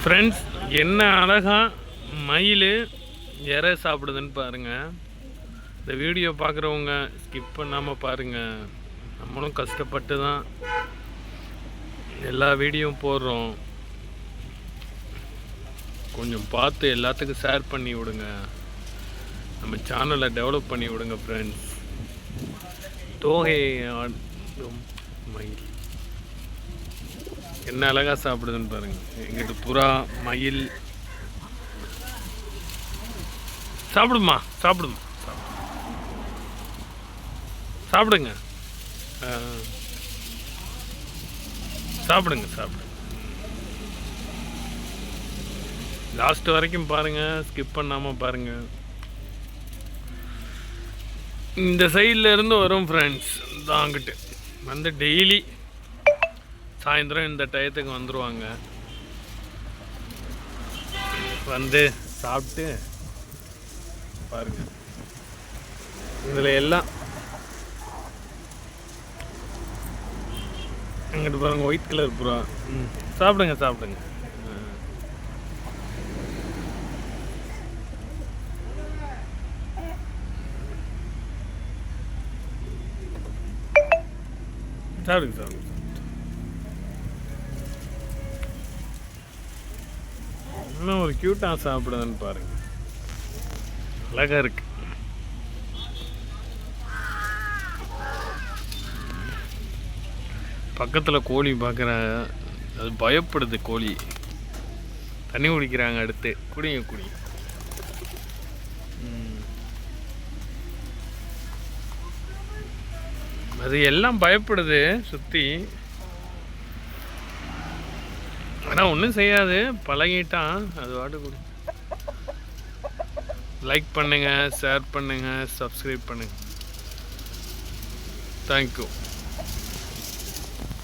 Friends, என்ன அழகா மயில் இறை சாப்பிடுதுன்னு பாருங்கள். இந்த வீடியோ பார்க்குறவங்க ஸ்கிப் பண்ணாமல் பாருங்கள். நம்மளும் கஷ்டப்பட்டு தான் எல்லா வீடியோவும் போடுறோம். கொஞ்சம் பார்த்து எல்லாத்துக்கும் ஷேர் பண்ணி விடுங்க. நம்ம சேனலை டெவலப் பண்ணி விடுங்க ஃப்ரெண்ட்ஸ். தோகை ஆடும் மயில் என்ன அழகாக சாப்பிடுதுன்னு பாருங்கள். எங்கிட்ட புறா, மயில் சாப்பிடுமா சாப்பிடுங்க சாப்பிடுங்க சாப்பிடுங்க. லாஸ்ட் வரைக்கும் பாருங்கள், ஸ்கிப் பண்ணாமல் பாருங்கள். இந்த சைடில் இருந்து வரும் ஃப்ரெண்ட்ஸ் தான் அங்கிட்டு வந்து டெய்லி சாயந்தரம் இந்த டயத்துக்கு வந்துடுவாங்க. வந்து சாப்பிட்டு பாருங்க. இதில் எல்லாம் அங்கிட்டு பாருங்க, ஒயிட் கலர் புறா. சாப்பிடுங்க. இன்னும் ஒரு க்யூட்டாக சாப்பிடுதுன்னு பாருங்க, அழகா இருக்கு. பக்கத்தில் கோழி பார்க்குற, அது பயப்படுது. கோழி தண்ணி குடிக்கிறாங்க. அடுத்து குடிங்க. அது எல்லாம் பயப்படுது சுற்றி. ஆனால் ஒன்றும் செய்யாது, பழகிட்டான். அது வாட்டு கூட. லைக் பண்ணுங்கள், ஷேர் பண்ணுங்கள், சப்ஸ்கிரைப் பண்ணுங்கள். தேங்க்யூ.